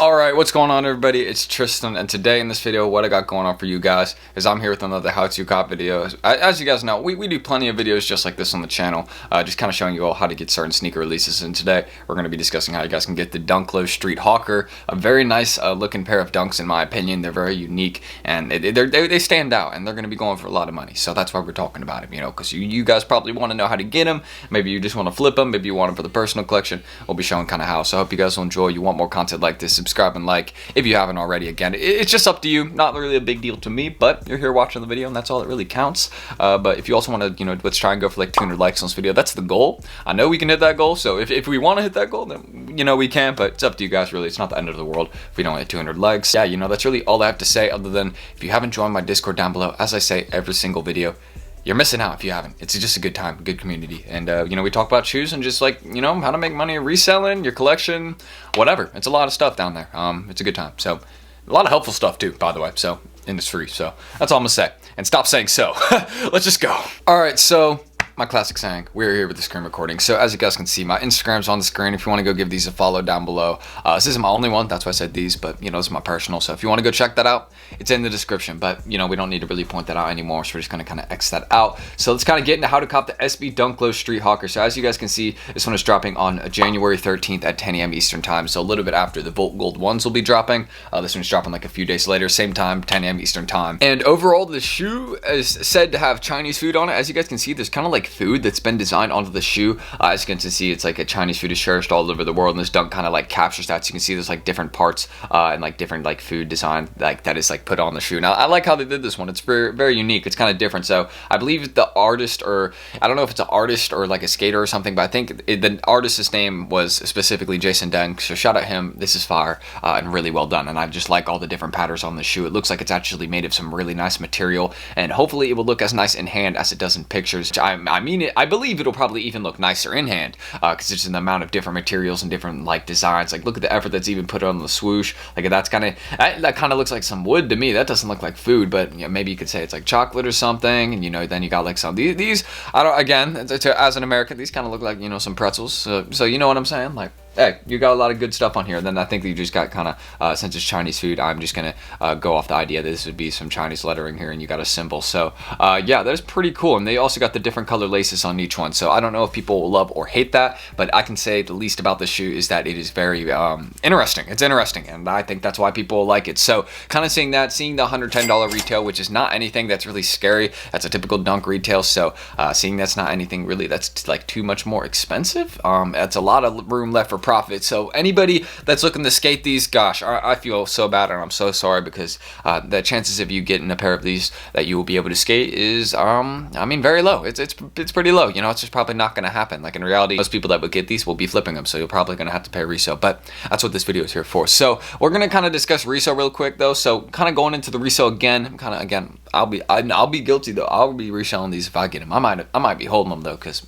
Alright, what's going on everybody? It's Tristan, and today in this video what I got going on for you guys is I'm here with another how-to cop video. As you guys know, we do plenty of videos just like this on the channel, just kind of showing you all how to get certain sneaker releases, and today we're going to be discussing how you guys can get the Dunk Low Street HAWKER. A very nice looking pair of dunks in my opinion. They're very unique, and they stand out, and they're going to be going for a lot of money, so that's why we're talking about them, you know, because you guys probably want to know how to get them. Maybe you just want to flip them, maybe you want them for the personal collection. We'll be showing kind of how, so I hope you guys will enjoy. You want more content like this, subscribe and like if you haven't already. Again, it's just up to you, not really a big deal to me, but you're here watching the video and that's all that really counts. But if you also want to, you know, let's try and go for like 200 likes on this video. That's the goal. I know we can hit that goal, so if we want to hit that goal, then you know we can, but it's up to you guys really. It's not the end of the world if we don't hit 200 likes. Yeah, you know, that's really all I have to say, other than if you haven't joined my Discord down below, as I say every single video, you're missing out if you haven't. It's just a good time, good community. And, you know, we talk about shoes and just, like, you know, how to make money reselling, your collection, whatever. It's a lot of stuff down there. It's a good time. So, a lot of helpful stuff, too, by the way. So, and it's free. So, that's all I'm going to say. And stop saying so. Let's just go. All right, so my classic saying, we're here with the screen recording. So as you guys can see, my Instagram's on the screen if you want to go give these a follow down below. This isn't my only one, that's why I said these, but you know, this is my personal, so if you want to go check that out, it's in the description. But you know, we don't need to really point that out anymore, so we're just going to kind of X that out. So let's kind of get into how to cop the SB Dunk Low Street HAWKER. So as you guys can see, this one is dropping on January 13th at 10 a.m. Eastern time, so a little bit after the Volt Gold ones will be dropping. This one's dropping like a few days later, same time, 10 a.m. Eastern time. And overall, the shoe is said to have Chinese food on it. As you guys can see, there's kind of like food that's been designed onto the shoe. As you can see, it's like a Chinese food is cherished all over the world, and this dunk kind of like captures that. So you can see there's like different parts and like different like food design like that is like put on the shoe. Now I like how they did this one. It's very, very unique. It's kind of different. So I believe the artist, or I don't know if it's an artist or like a skater or something, but I think the artist's name was specifically Jason Deng. So shout out him. This is fire and really well done. And I just like all the different patterns on the shoe. It looks like it's actually made of some really nice material, and hopefully it will look as nice in hand as it does in pictures. I mean, I believe it'll probably even look nicer in hand because it's an amount of different materials and different like designs. Like look at the effort that's even put on the swoosh. Like that's that kind of looks like some wood to me. That doesn't look like food, but you know, maybe you could say it's like chocolate or something. And you know, then you got like some these I don't, again, as an American, these kind of look like, you know, some pretzels. So you know what I'm saying? Like, hey, you got a lot of good stuff on here. And then I think that you just got kind of, since it's Chinese food, I'm just going to go off the idea that this would be some Chinese lettering here, and you got a symbol. So, yeah, that's pretty cool. And they also got the different color laces on each one. So I don't know if people will love or hate that, but I can say the least about this shoe is that it is very interesting. It's interesting, and I think that's why people like it. So kind of seeing the $110 retail, which is not anything that's really scary. That's a typical dunk retail. So seeing that's not anything really that's like too much more expensive, that's a lot of room left for profit. So anybody that's looking to skate these, gosh, I feel so bad, and I'm so sorry, because the chances of you getting a pair of these that you will be able to skate is I mean, very low. It's pretty low, you know. It's just probably not going to happen. Like in reality, most people that would get these will be flipping them, so you're probably going to have to pay resale. But that's what this video is here for. So we're going to kind of discuss resale real quick though. So kind of going into the resale again, I'll be guilty though. I'll be reselling these if I get them. I might be holding them though, because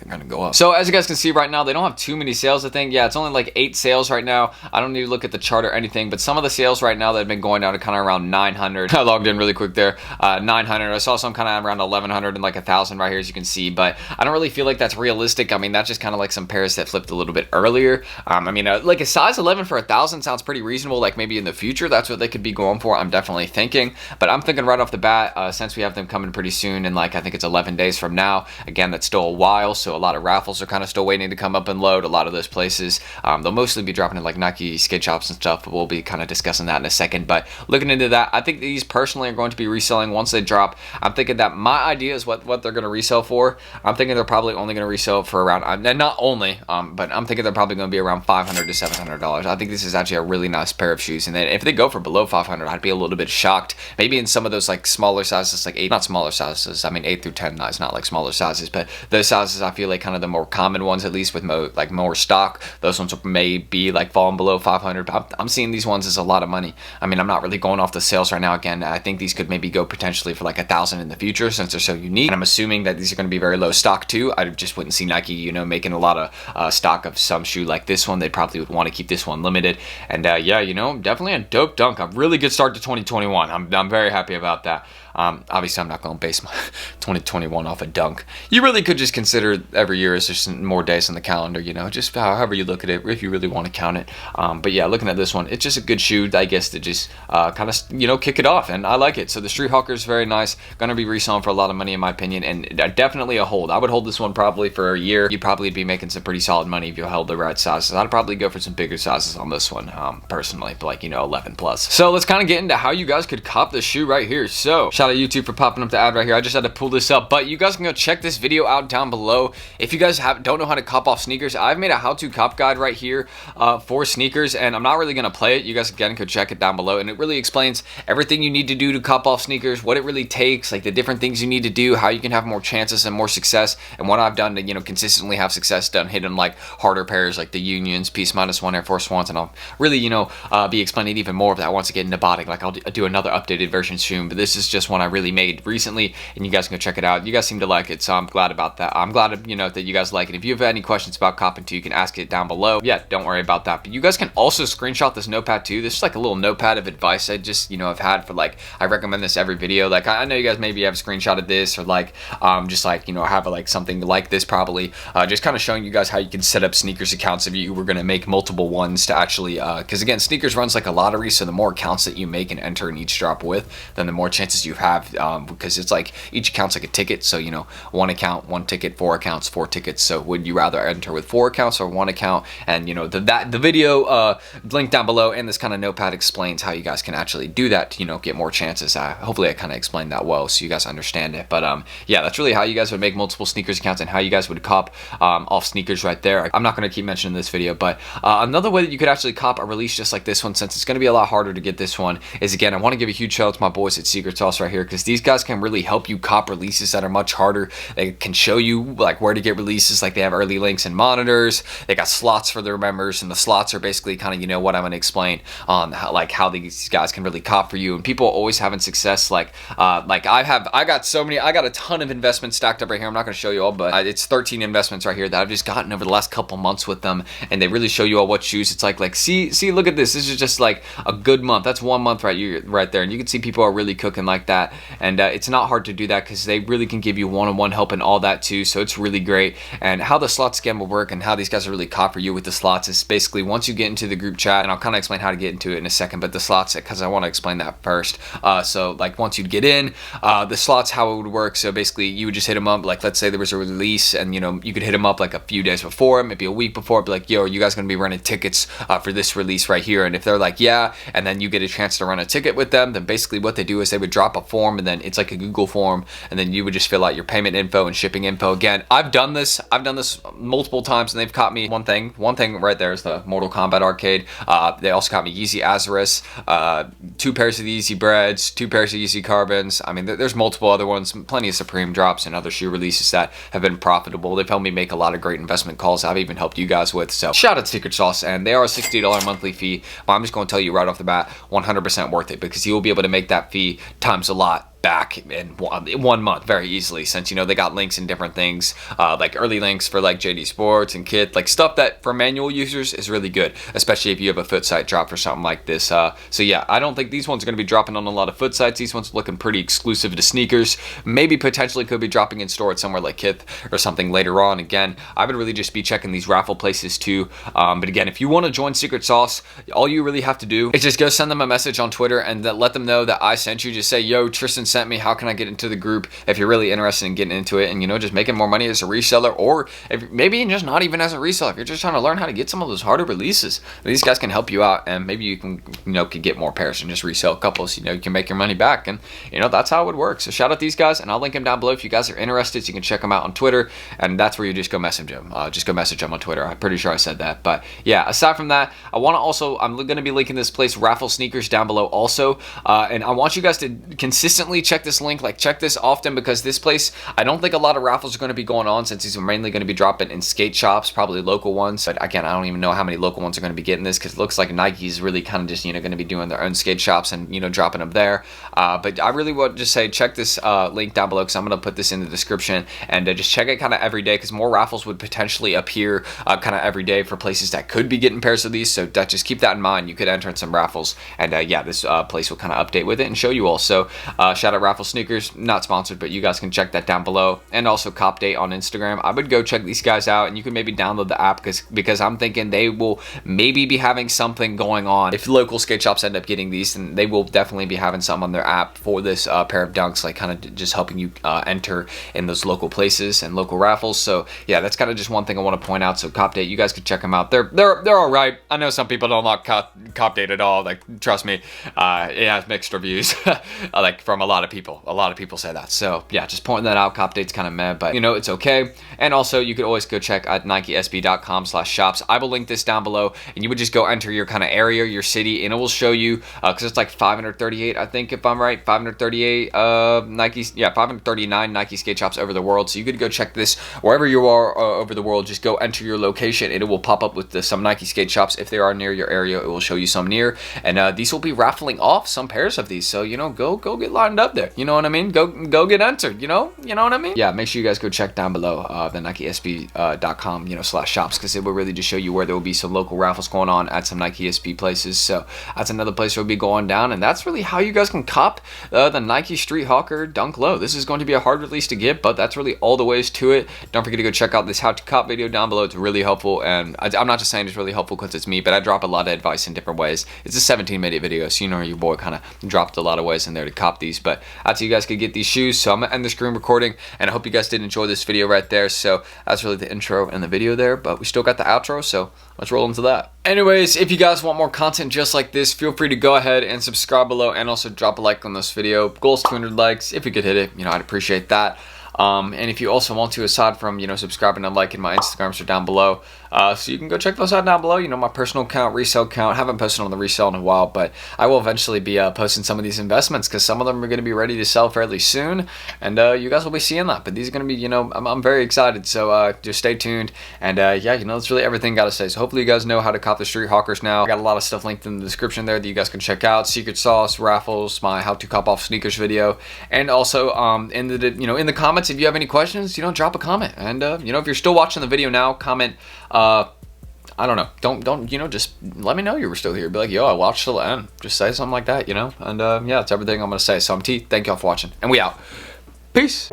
gonna go up. So as you guys can see right now, they don't have too many sales. I think, yeah, it's only like 8 sales right now. I don't need to look at the chart or anything, but some of the sales right now that have been going down to kind of around 900. I logged in really quick there. 900. I saw some kind of around 1100 and like 1000 right here, as you can see, but I don't really feel like that's realistic. I mean, that's just kind of like some pairs that flipped a little bit earlier. I mean, like a size 11 for 1000 sounds pretty reasonable. Like maybe in the future, that's what they could be going for. I'm definitely thinking, but I'm thinking right off the bat, since we have them coming pretty soon, and like I think it's 11 days from now. Again, that's still a while, so a lot of Raffles are kind of still waiting to come up and load. A lot of those places, they'll mostly be dropping in like Nike skate shops and stuff, but we'll be kind of discussing that in a second. But looking into that, I think these personally are going to be reselling once they drop. I'm thinking that my idea is what they're going to resell for. I'm thinking they're probably only going to resell for around, and not only, but I'm thinking they're probably going to be around $500 to $700. I think this is actually a really nice pair of shoes, and then if they go for below 500, I'd be a little bit shocked. Maybe in some of those like smaller sizes, like 8, not smaller sizes, I mean 8 through 10, it's not like smaller sizes, but those sizes I feel like kind of the more common ones, at least with more stock, those ones may be like falling below 500. But I'm seeing these ones as a lot of money. I mean, I'm not really going off the sales right now. Again, I think these could maybe go potentially for like 1000 in the future, since they're so unique, and I'm assuming that these are going to be very low stock too. I just wouldn't see Nike, you know, making a lot of stock of some shoe like this one. They probably would want to keep this one limited. And yeah, you know, definitely a dope dunk. A really good start to 2021. I'm very happy about that. Obviously, I'm not going to base my 2021 off a dunk. You really could just consider every year as just more days on the calendar, you know, just however you look at it, if you really want to count it. But yeah, looking at this one, it's just a good shoe, I guess, to just kind of, you know, kick it off, and I like it. So the Street HAWKER is very nice, going to be reselling for a lot of money in my opinion, and definitely a hold. I would hold this one probably for a year. You'd probably be making some pretty solid money if you held the right sizes. I'd probably go for some bigger sizes on this one, personally, but like, you know, 11 plus. So let's kind of get into how you guys could cop this shoe right here. So shout out YouTube for popping up the ad right here. I just had to pull this up, but you guys can go check this video out down below. If you guys don't know how to cop off sneakers, I've made a how-to cop guide right here for sneakers, and I'm not really going to play it. You guys again could check it down below, and it really explains everything you need to do to cop off sneakers, what it really takes, like the different things you need to do, how you can have more chances and more success, and what I've done to, you know, consistently have success done hitting like harder pairs like the Unions, Peace -1, Air Force Ones, and I'll really, you know, be explaining even more of that once I get into botting. Like I'll do another updated version soon, but this is just one I really made recently, and you guys can go check it out. You guys seem to like it, so I'm glad about that. I'm glad, you know, that you guys like it. If you have any questions about copping too, you can ask it down below. Yeah, don't worry about that. But you guys can also screenshot this notepad too. This is like a little notepad of advice I just, you know, have had for like, I recommend this every video. Like I know you guys maybe have a screenshot of this, or like just like, you know, have like something like this probably, just kind of showing you guys how you can set up Snkrs accounts if you were going to make multiple ones to actually, because again, Snkrs runs like a lottery, so the more accounts that you make and enter in each drop with, then the more chances you have, because it's like each account's like a ticket. So, you know, one account, one ticket, 4 accounts, 4 tickets. So would you rather enter with 4 accounts or 1 account? And, you know, the video link down below and this kind of notepad explains how you guys can actually do that to, you know, get more chances. Hopefully I kind of explained that well so you guys understand it. But yeah, that's really how you guys would make multiple Snkrs accounts and how you guys would cop off sneakers right there. I'm not going to keep mentioning this video, but another way that you could actually cop a release just like this one, since it's going to be a lot harder to get this one, is again, I want to give a huge shout out to my boys at Secret Sauce right here, because these guys can really help you cop releases that are much harder. They can show you like where to get releases, like they have early links and monitors. They got slots for their members, and the slots are basically kind of, you know, what I'm going to explain on how these guys can really cop for you. And people are always having success. Like I got a ton of investments stacked up right here. I'm not going to show you all, but it's 13 investments right here that I've just gotten over the last couple months with them, and they really show you all what shoes. It's like see, look at this. This is just like a good month. That's 1 month right there, and you can see people are really cooking like that. And it's not hard to do that because they really can give you one-on-one help and all that too. So it's really great. And how the slot scam will work and how these guys are really cop for you with the slots is basically once you get into the group chat, and I'll kind of explain how to get into it in a second, but the slots, because I want to explain that first. So like once you'd get in, the slots, how it would work. So basically you would just hit them up. Like let's say there was a release, and you know, you could hit them up like a few days before, maybe a week before, be like, yo, are you guys going to be running tickets for this release right here? And if they're like, yeah, and then you get a chance to run a ticket with them, then basically what they do is they would drop a form, and then it's like a Google form, and then you would just fill out your payment info and shipping info. Again, I've done this multiple times, and they've caught me one thing right there is the Mortal Kombat arcade. They also caught me Yeezy Azarus, 2 pairs of the Yeezy Breads, 2 pairs of Yeezy Carbons. I mean, there's multiple other ones, plenty of Supreme drops and other shoe releases that have been profitable. They've helped me make a lot of great investment calls I've even helped you guys with. So shout out to Secret Sauce, and they are a $60 monthly fee, but I'm just going to tell you right off the bat, 100% worth it, because you will be able to make that fee times a lot back in 1 month very easily, since, you know, they got links in different things, like early links for like JD Sports and Kit, like stuff that for manual users is really good, especially if you have a foot site drop for something like this. So yeah, I don't think these ones are going to be dropping on a lot of foot sites. These ones are looking pretty exclusive to sneakers. Maybe potentially could be dropping in store at somewhere like Kith or something later on. Again, I would really just be checking these raffle places too. But again, if you want to join Secret Sauce, all you really have to do is just go send them a message on Twitter and let them know that I sent you. Just say, yo, Tristan sent me, how can I get into the group? If you're really interested in getting into it and, you know, just making more money as a reseller, or if maybe just not even as a reseller, if you're just trying to learn how to get some of those harder releases, these guys can help you out, and maybe you can, you know, can get more pairs and just resell a couple, so, you know, you can make your money back. And, you know, that's how it would work. So shout out these guys, and I'll link them down below if you guys are interested, so you can check them out on Twitter, and that's where you just go message them. Just go message them on Twitter. I'm pretty sure I said that. But yeah, aside from that, I'm going to be linking this place, Raffles Sneakers, down below also, and I want you guys to consistently check this link, like check this often, because this place, I don't think a lot of raffles are going to be going on, since these are mainly going to be dropping in skate shops, probably local ones. But again, I don't even know how many local ones are going to be getting this, because it looks like Nike's really kind of just, you know, going to be doing their own skate shops and, you know, dropping them there. But I really would just say check this link down below, because I'm going to put this in the description, and just check it kind of every day, because more raffles would potentially appear kind of every day for places that could be getting pairs of these. So just keep that in mind. You could enter in some raffles, and yeah, this place will kind of update with it and show you all. So shout out Raffles Sneakers, not sponsored, but you guys can check that down below. And also Cop Date on Instagram. I would go check these guys out, and you can maybe download the app because I'm thinking they will maybe be having something going on. If local skate shops end up getting these, then they will definitely be having something on their app for this pair of dunks, like kind of just helping you enter in those local places and local raffles. So yeah, that's kind of just one thing I want to point out. So Cop Date, you guys could check them out. They're all right. I know some people don't like Cop Date at all. Like, trust me, it has mixed reviews. Like, from a lot of people. A lot of people say that. So yeah, just pointing that out. Cop Date's kind of meh, but you know, it's okay. And also, you could always go check at NikeSB.com/shops. I will link this down below, and you would just go enter your kind of area, your city, and it will show you, because it's like 538, I think, if I'm right, 538 Nike, yeah, 539 Nike skate shops over the world. So you could go check this wherever you are over the world. Just go enter your location, and it will pop up with some Nike skate shops. If they are near your area, it will show you some near, and these will be raffling off some pairs of these. So you know, go get lined up there. You know what I mean? Go get entered. You know what I mean? Yeah, make sure you guys go check down below the NikeSB.com /shops, because it will really just show you where there will be some local raffles going on at some Nike SB places. So that's another place where we'll be going down, and that's really how you guys can cop the Nike Street Hawker Dunk Low. This is going to be a hard release to get, but that's really all the ways to it. Don't forget to go check out this how to cop video down below. It's really helpful, and I'm not just saying it's really helpful because it's me, but I drop a lot of advice in different ways. It's a 17-minute video, so you know your boy kind of dropped a lot of ways in there to cop these, but that's how you guys could get these shoes. So I'm gonna end the screen recording, and I hope you guys did enjoy this video right there. So that's really the intro and the video there, but we still got the outro, so let's roll into that. Anyways, if you guys want more content just like this, feel free to go ahead and subscribe below, and also drop a like on this video. Goal is 200 likes. If you could hit it, you know, I'd appreciate that. And if you also want to, aside from, you know, subscribing and liking, my Instagrams are down below, so you can go check those out down below. You know, my personal account, Resell account. Haven't posted on the Resell in a while, but I will eventually be posting some of these investments, because some of them are going to be ready to sell fairly soon, and you guys will be seeing that. But these are going to be, you know, I'm very excited, so just stay tuned. And yeah, you know, that's really everything I got to say. So hopefully you guys know how to cop the Street Hawkers now. I got a lot of stuff linked in the description there that you guys can check out. Secret sauce, raffles, my how to cop off sneakers video, and also in the comments, if you have any questions, you know, drop a comment. And you know, if you're still watching the video now, comment, I don't know, don't you know, just let me know you were still here. Be like, yo, I watched till the end. Just say something like that, you know. And yeah, that's everything I'm gonna say. So I'm T. Thank y'all for watching, and we out. Peace.